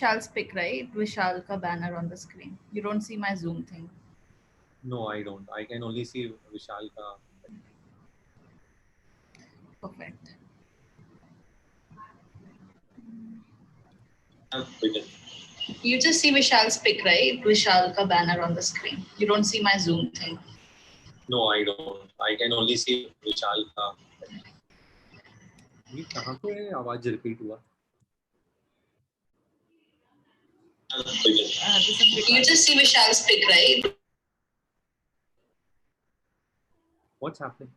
Vishal's pic, right? Vishal ka banner on the screen. You don't see my Zoom thing. No, I don't. I can only see Vishal ka. Perfect. Begin. You just see Vishal's pic, right? Vishal ka banner on the screen. You don't see my Zoom thing. No, I don't. I can only see Vishal का. ये कहाँ पे आवाज repeat हुआ? You just see Vishal's pic, right? What's happening?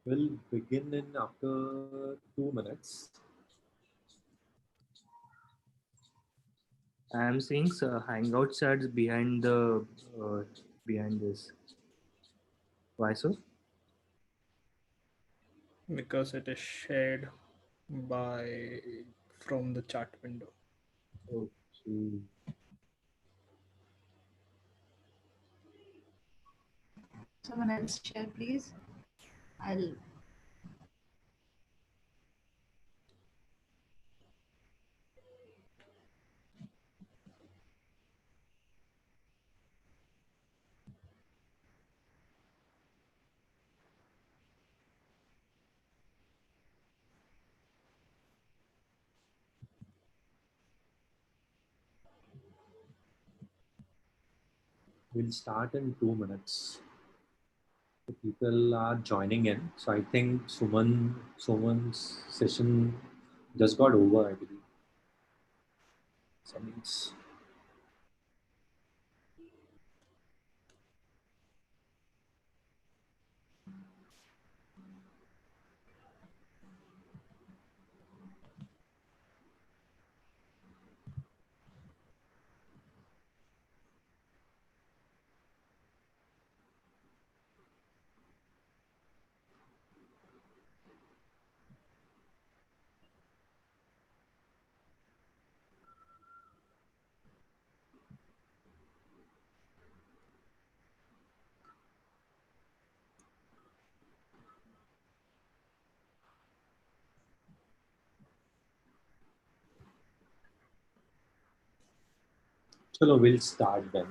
We'll begin in after 2 minutes. I am seeing Hangout chats behind this. Why so? Because it is shared from the chat window. Okay. Someone else share, please. I'll. We'll start in 2 minutes. The people are joining in. So I think Suman's session just got over, I believe. So means Chalo, we'll start then.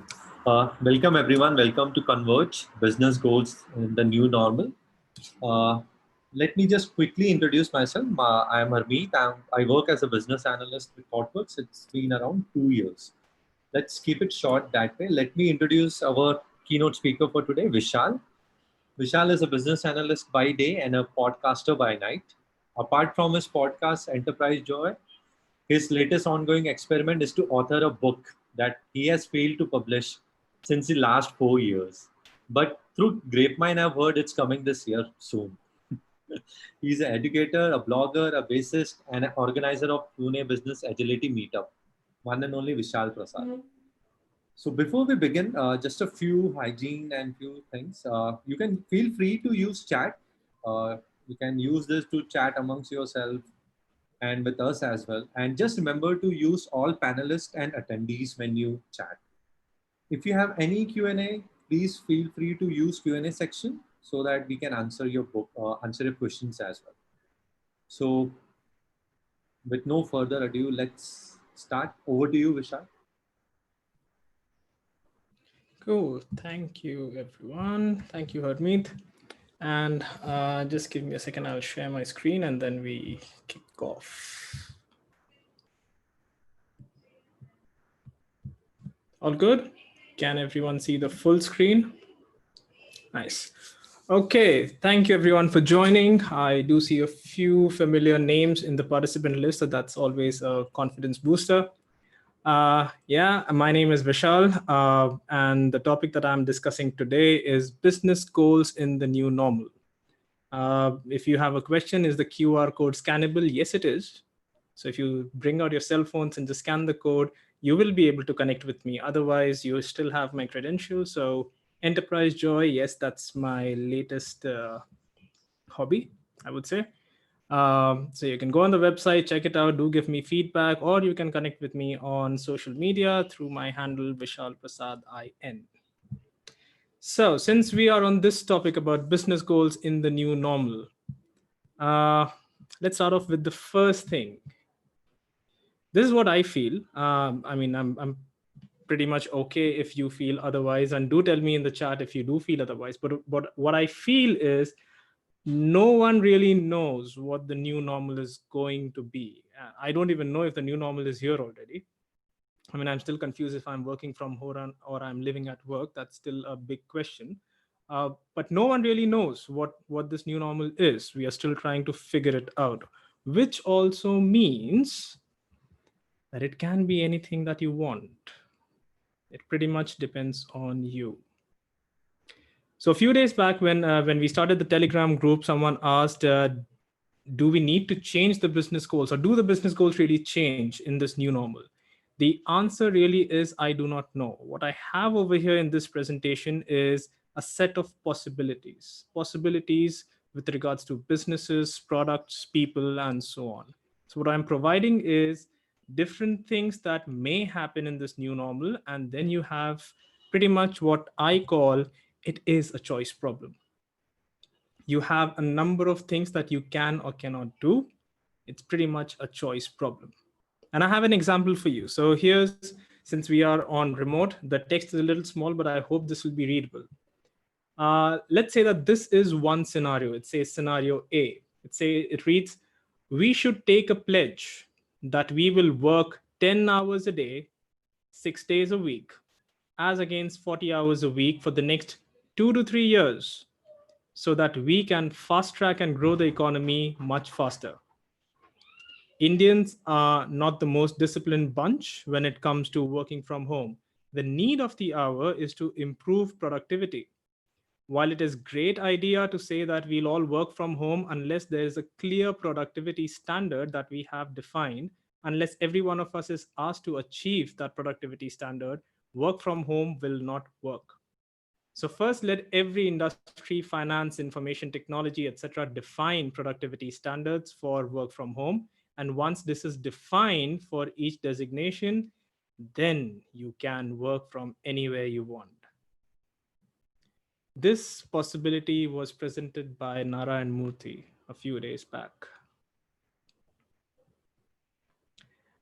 Welcome everyone. Welcome to Converge Business Goals in the New Normal. Let me just quickly introduce myself. I am Harmeet. I work as a business analyst with ThoughtWorks. It's been around 2 years. Let's keep it short that way. Let me introduce our keynote speaker for today, Vishal. Vishal is a business analyst by day and a podcaster by night. Apart from his podcast, Enterprise Joy, his latest ongoing experiment is to author a book that he has failed to publish since the last 4 years. But through Grapevine, I've heard it's coming this year soon. He's an educator, a blogger, a bassist, and an organizer of Pune Business Agility Meetup. One and only Vishal Prasad. So before we begin, just a few hygiene and few things. You can feel free to use chat. You can use this to chat amongst yourself and with us as well. And just remember to use all panelists and attendees when you chat. If you have any Q&A, please feel free to use Q&A section so that we can answer your questions as well. So with no further ado, let's start. Over to you, Vishal. Cool. Thank you, everyone. Thank you, Harmeet. And just give me a second. I'll share my screen and then we kick off. All good? Can everyone see the full screen? Nice. Okay, thank you everyone for joining. I do see a few familiar names in the participant list, so that's always a confidence booster. Yeah, my name is Vishal, and the topic that I'm discussing today is business goals in the new normal. If you have a question, is the QR code scannable? Yes, it is. So if you bring out your cell phones and just scan the code, you will be able to connect with me. Otherwise, you still have my credentials. So Enterprise Joy, yes, that's my latest hobby, I would say. So you can go on the website, check it out, do give me feedback, or you can connect with me on social media through my handle, Vishal Prasad IN. So, since we are on this topic about business goals in the new normal, uh, let's start off with the first thing. This is what I feel. I mean, I'm pretty much okay if you feel otherwise, and do tell me in the chat if you do feel otherwise. But what I feel is no one really knows what the new normal is going to be. I don't even know if the new normal is here already. I mean, I'm still confused if I'm working from home or I'm living at work. That's still a big question. But no one really knows what this new normal is. We are still trying to figure it out, which also means that it can be anything that you want. It pretty much depends on you. So a few days back, when we started the Telegram group, someone asked, "Do we need to change the business goals, or do the business goals really change in this new normal?" The answer really is I do not know. What I have over here in this presentation is a set of possibilities with regards to businesses, products, people, and so on. So what I'm providing is different things that may happen in this new normal, and then you have pretty much what I call it is a choice problem. You have a number of things that you can or cannot do. It's pretty much a choice problem. And I have an example for you. So here's, since we are on remote, the text is a little small, but I hope this will be readable. Let's say that this is one scenario. It says scenario A. It reads, we should take a pledge that we will work 10 hours a day, 6 days a week, as against 40 hours a week for the next 2 to 3 years, so that we can fast track and grow the economy much faster. Indians are not the most disciplined bunch when it comes to working from home. The need of the hour is to improve productivity. While it is a great idea to say that we'll all work from home unless there is a clear productivity standard that we have defined, unless every one of us is asked to achieve that productivity standard, work from home will not work. So first, let every industry, finance, information technology, etc., define productivity standards for work from home. And once this is defined for each designation, then you can work from anywhere you want. This possibility was presented by Narayan Murthy a few days back.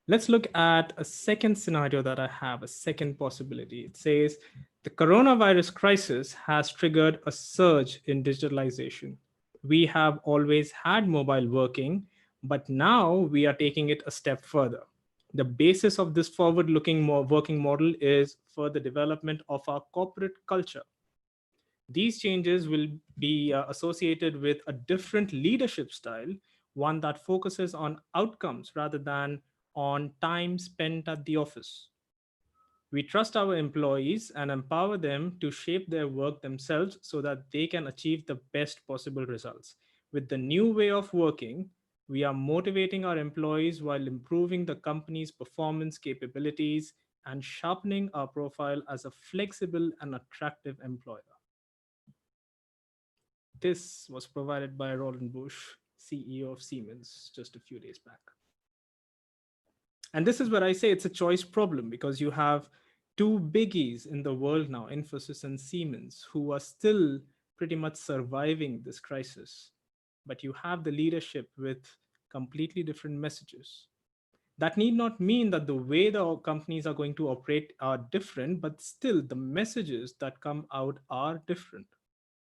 Let's look at a second scenario that I have, a second possibility. It says the coronavirus crisis has triggered a surge in digitalization. We have always had mobile working, but now we are taking it a step further. The basis of this forward-looking working model is further development of our corporate culture. These changes will be associated with a different leadership style, one that focuses on outcomes rather than on time spent at the office. We trust our employees and empower them to shape their work themselves so that they can achieve the best possible results. With the new way of working, we are motivating our employees while improving the company's performance capabilities and sharpening our profile as a flexible and attractive employer. This was provided by Roland Busch, CEO of Siemens, just a few days back. And this is where I say it's a choice problem, because you have two biggies in the world now, Infosys and Siemens, who are still pretty much surviving this crisis. But you have the leadership with completely different messages. That need not mean that the way the companies are going to operate are different, but still the messages that come out are different.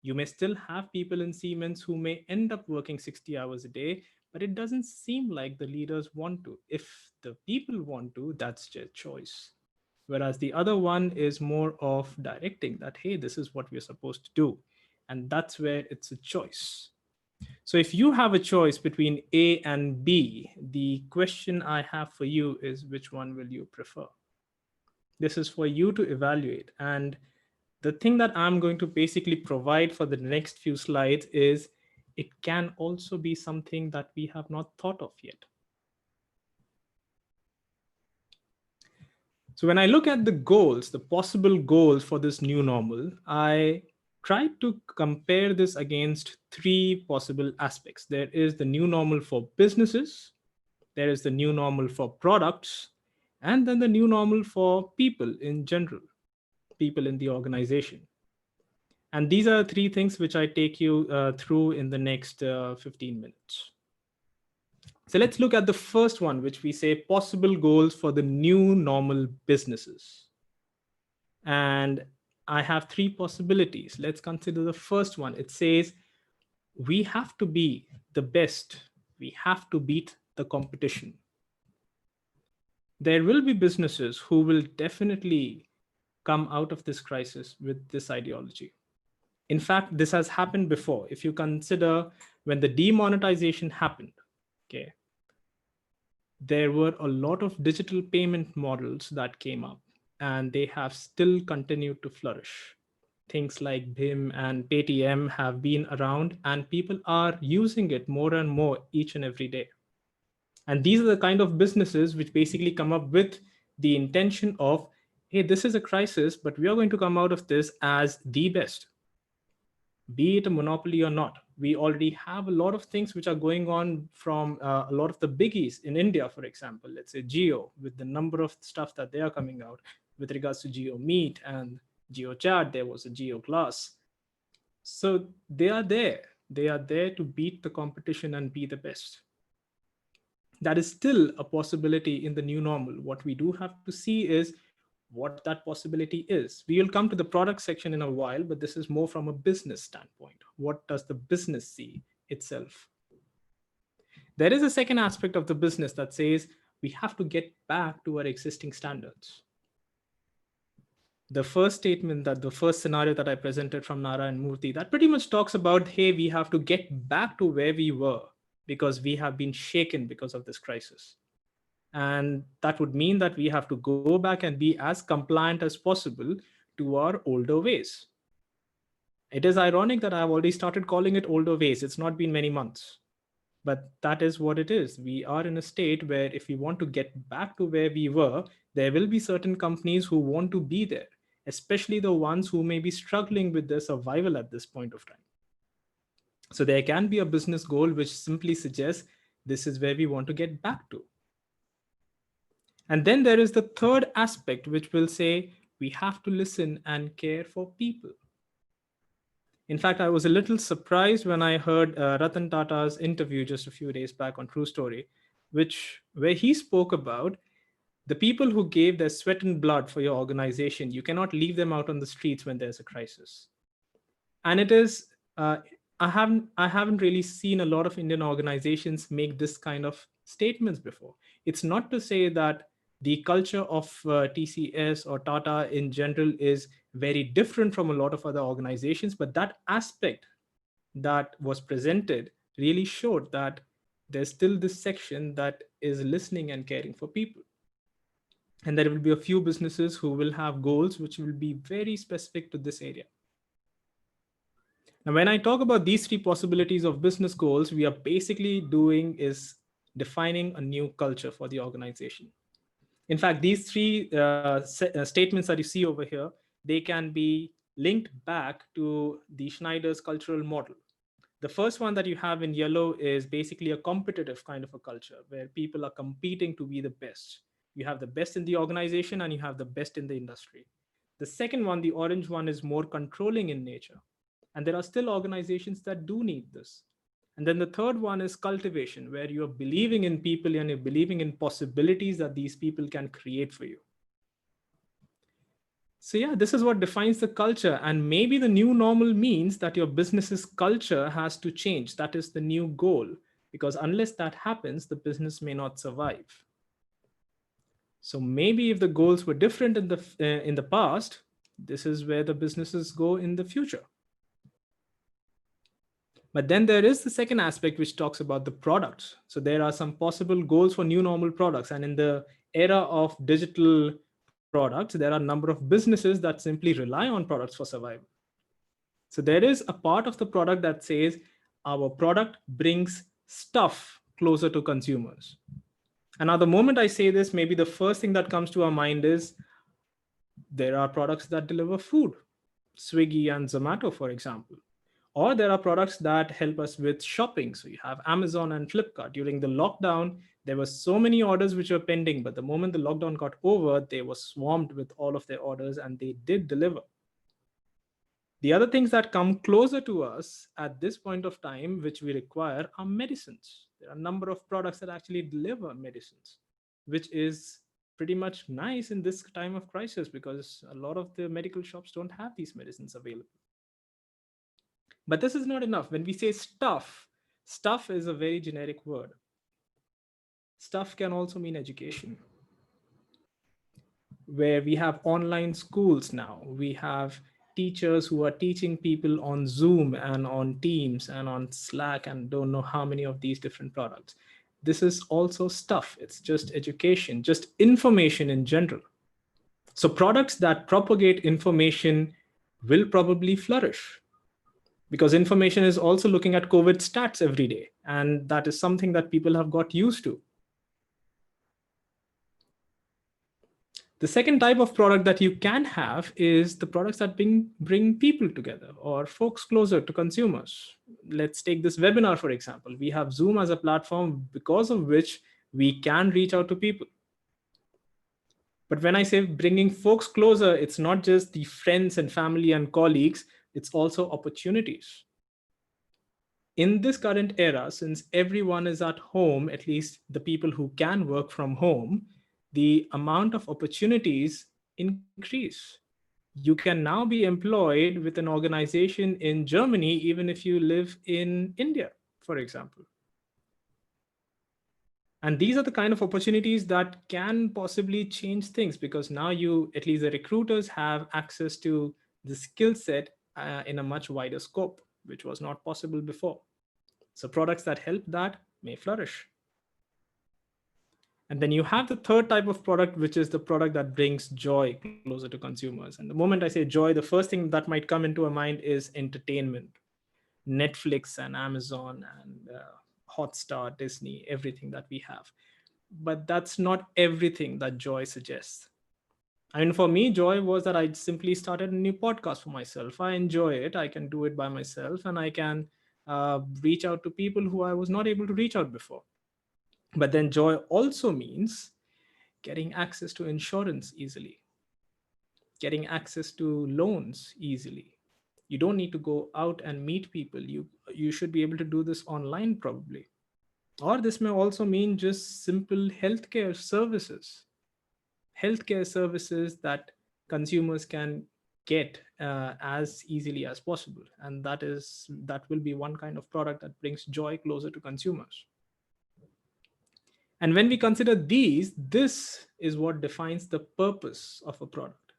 You may still have people in Siemens who may end up working 60 hours a day, but it doesn't seem like the leaders want to. If the people want to, that's their choice. Whereas the other one is more of directing that, hey, this is what we're supposed to do. And that's where it's a choice. So if you have a choice between A and B, the question I have for you is, which one will you prefer? This is for you to evaluate. And the thing that I'm going to basically provide for the next few slides is it can also be something that we have not thought of yet. So when I look at the goals, the possible goals for this new normal, I tried to compare this against three possible aspects. There is the new normal for businesses, there is the new normal for products, and then the new normal for people in general, people in the organization. And these are three things which I take you through in the next 15 minutes. So let's look at the first one, which we say possible goals for the new normal businesses. And I have three possibilities. Let's consider the first one. It says we have to be the best. We have to beat the competition. There will be businesses who will definitely come out of this crisis with this ideology. In fact, this has happened before. If you consider when the demonetization happened, okay, there were a lot of digital payment models that came up, and they have still continued to flourish. Things like BHIM and Paytm have been around, and people are using it more and more each and every day. And these are the kind of businesses which basically come up with the intention of, hey, this is a crisis, but we are going to come out of this as the best, be it a monopoly or not. We already have a lot of things which are going on from a lot of the biggies in India, for example, let's say Geo, with the number of stuff that they are coming out with regards to Geo Meet and Geo Chat. There was a Geo Class. So they are there. They are there to beat the competition and be the best. That is still a possibility in the new normal. What we do have to see is what that possibility is. We will come to the product section in a while, but this is more from a business standpoint. What does the business see itself? There is a second aspect of the business that says we have to get back to our existing standards. The first statement, that the first scenario that I presented from Nara and Murthy, that pretty much talks about, hey, we have to get back to where we were because we have been shaken because of this crisis. And that would mean that we have to go back and be as compliant as possible to our older ways. It is ironic that I've already started calling it older ways. It's not been many months, but that is what it is. We are in a state where if we want to get back to where we were, there will be certain companies who want to be there, especially the ones who may be struggling with their survival at this point of time. So there can be a business goal which simply suggests this is where we want to get back to. And then there is the third aspect, which will say we have to listen and care for people. In fact, I was a little surprised when I heard Ratan Tata's interview just a few days back on True Story, where he spoke about the people who gave their sweat and blood for your organization. You cannot leave them out on the streets when there's a crisis. And it is, I haven't really seen a lot of Indian organizations make this kind of statements before. It's not to say that the culture of TCS or Tata in general is very different from a lot of other organizations, but that aspect that was presented really showed that there's still this section that is listening and caring for people. And there will be a few businesses who will have goals which will be very specific to this area. Now, when I talk about these three possibilities of business goals, we are basically doing is defining a new culture for the organization. In fact, these three statements that you see over here, they can be linked back to the Schneider's cultural model. The first one that you have in yellow is basically a competitive kind of a culture where people are competing to be the best. You have the best in the organization and you have the best in the industry. The second one, the orange one, is more controlling in nature. And there are still organizations that do need this. And then the third one is cultivation, where you're believing in people and you're believing in possibilities that these people can create for you. So yeah, this is what defines the culture. And maybe the new normal means that your business's culture has to change. That is the new goal, because unless that happens, the business may not survive. So maybe if the goals were different in the past, this is where the businesses go in the future. But then there is the second aspect which talks about the products. So there are some possible goals for new normal products. And in the era of digital products, there are a number of businesses that simply rely on products for survival. So there is a part of the product that says our product brings stuff closer to consumers. And now the moment I say this, maybe the first thing that comes to our mind is there are products that deliver food, Swiggy and Zomato, for example. Or there are products that help us with shopping. So you have Amazon and Flipkart. During the lockdown, there were so many orders which were pending, but the moment the lockdown got over, they were swarmed with all of their orders and they did deliver. The other things that come closer to us at this point of time, which we require, are medicines. There are a number of products that actually deliver medicines, which is pretty much nice in this time of crisis because a lot of the medical shops don't have these medicines available. But this is not enough. When we say stuff, stuff is a very generic word. Stuff can also mean education, where we have online schools now. We have teachers who are teaching people on Zoom and on Teams and on Slack and don't know how many of these different products. This is also stuff. It's just education, just information in general. So products that propagate information will probably flourish because information is also looking at COVID stats every day. And that is something that people have got used to. The second type of product that you can have is the products that bring people together or folks closer to consumers. Let's take this webinar, for example. We have Zoom as a platform because of which we can reach out to people. But when I say bringing folks closer, it's not just the friends and family and colleagues, it's also opportunities. In this current era, since everyone is at home, at least the people who can work from home, the amount of opportunities increase. You can now be employed with an organization in Germany, even if you live in India, for example. And these are the kind of opportunities that can possibly change things because now you, at least the recruiters, have access to the skill set in a much wider scope, which was not possible before. So products that help that may flourish. And then you have the third type of product, which is the product that brings joy closer to consumers. And the moment I say joy, the first thing that might come into our mind is entertainment. Netflix and Amazon and Hotstar, Disney, everything that we have. But that's not everything that joy suggests. I mean, for me, joy was that I simply started a new podcast for myself. I enjoy it. I can do it by myself and I can reach out to people who I was not able to reach out before. But then joy also means getting access to insurance easily, getting access to loans easily. You don't need to go out and meet people. You should be able to do this online probably. Or this may also mean just simple healthcare services that consumers can get as easily as possible. And that will be one kind of product that brings joy closer to consumers. And when we consider these, this is what defines the purpose of a product.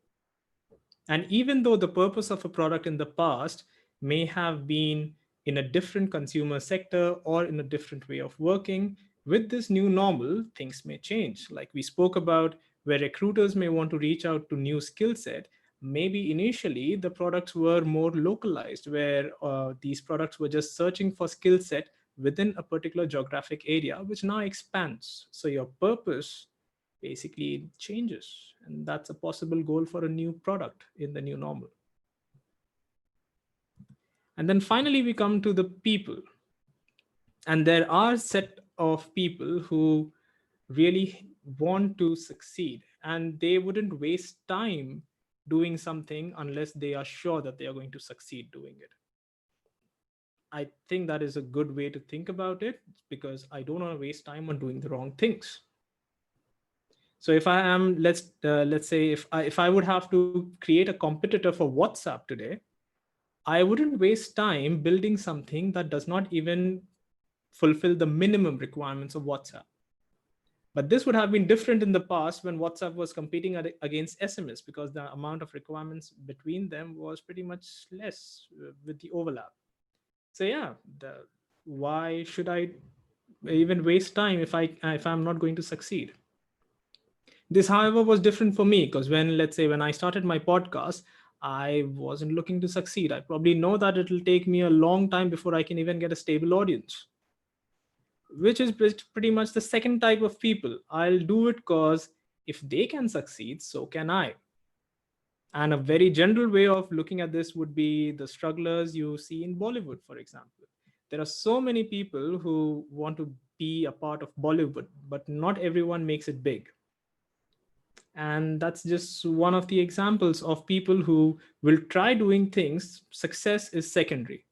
And even though the purpose of a product in the past may have been in a different consumer sector or in a different way of working, with this new normal, things may change. Like we spoke about, where recruiters may want to reach out to new skill set, maybe initially the products were more localized, where these products were just searching for skill set within a particular geographic area, which now expands. So your purpose basically changes. And that's a possible goal for a new product in the new normal. And then finally, we come to the people. And there are a set of people who really want to succeed and they wouldn't waste time doing something unless they are sure that they are going to succeed doing it. I think that is a good way to think about it because I don't want to waste time on doing the wrong things. So if I am, let's say if I would have to create a competitor for WhatsApp today, I wouldn't waste time building something that does not even fulfill the minimum requirements of WhatsApp. But this would have been different in the past when WhatsApp was competing against SMS because the amount of requirements between them was pretty much less with the overlap. So yeah, why should I even waste time if I'm not going to succeed? This, however, was different for me because let's say when I started my podcast, I wasn't looking to succeed. I probably know that it'll take me a long time before I can even get a stable audience, which is pretty much the second type of people. I'll do it because if they can succeed, so can I. And a very general way of looking at this would be the strugglers you see in Bollywood, for example. There are so many people who want to be a part of Bollywood, but not everyone makes it big. And that's just one of the examples of people who will try doing things. Success is secondary.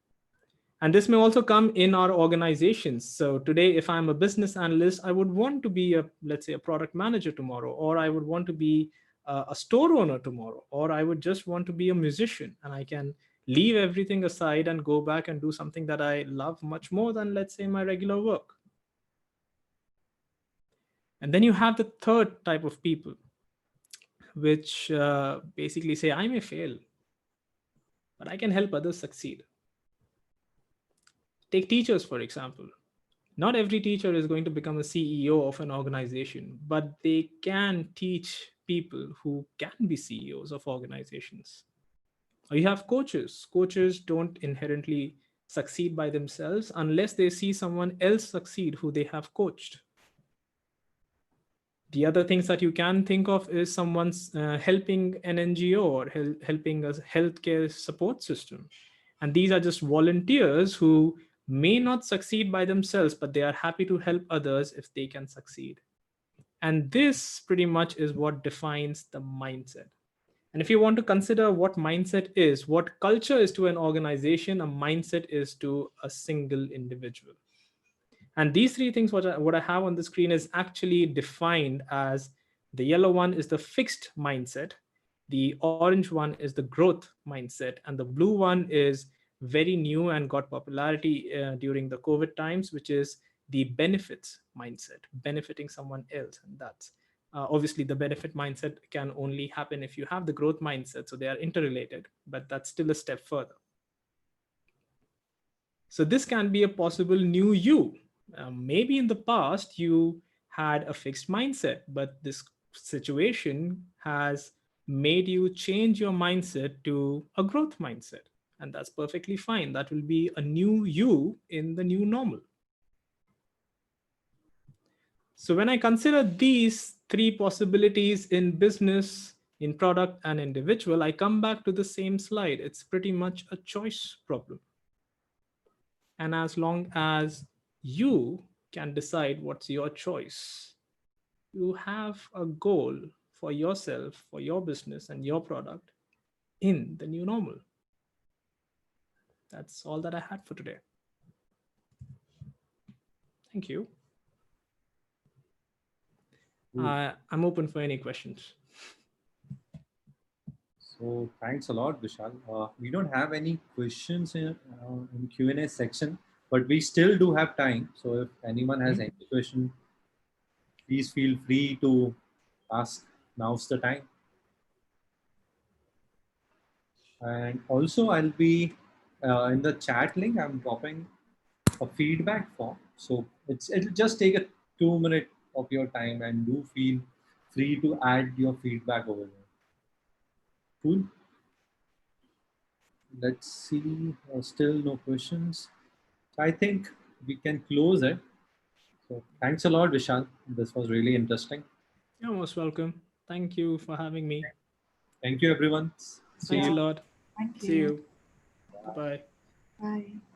And this may also come in our organizations. So today, if I'm a business analyst, I would want to be a, let's say, a product manager tomorrow, or I would want to be a store owner tomorrow, or I would just want to be a musician, and I can leave everything aside and go back and do something that I love much more than, let's say, my regular work. And then you have the third type of people, which basically say, I may fail, but I can help others succeed. Take teachers, for example. Not every teacher is going to become a CEO of an organization, but they can teach people who can be CEOs of organizations. Or you have coaches. Coaches don't inherently succeed by themselves unless they see someone else succeed who they have coached. The other things that you can think of is someone's helping an NGO or helping a healthcare support system. And these are just volunteers who may not succeed by themselves, but they are happy to help others if they can succeed. And this pretty much is what defines the mindset. And if you want to consider what mindset is, what culture is to an organization, a mindset is to a single individual. And these three things, what I have on the screen is actually defined as: the yellow one is the fixed mindset, the orange one is the growth mindset, and the blue one is very new and got popularity during the COVID times, which is the benefits mindset, benefiting someone else. And that's obviously the benefit mindset can only happen if you have the growth mindset. So they are interrelated, but that's still a step further. So this can be a possible new you. Maybe in the past you had a fixed mindset, but this situation has made you change your mindset to a growth mindset. And that's perfectly fine. That will be a new you in the new normal. So when I consider these three possibilities in business, in product, and individual, I come back to the same slide. It's pretty much a choice problem. And as long as you can decide what's your choice, you have a goal for yourself, for your business, and your product in the new normal. That's all that I had for today. Thank you. I'm open for any questions. So thanks a lot, Vishal. We don't have any questions in Q&A section, but we still do have time. So if anyone has any question, please feel free to ask. Now's the time. And also, I'll be in the chat link. I'm dropping a feedback form. So it'll just take a 2 minute of your time, and do feel free to add your feedback over there. Cool. Let's see. Still no questions. I think we can close it. So thanks a lot, Vishal. This was really interesting. You're most welcome. Thank you for having me. Thank you, everyone. See Thanks a you. lot. Thank See you. you. Bye. Bye.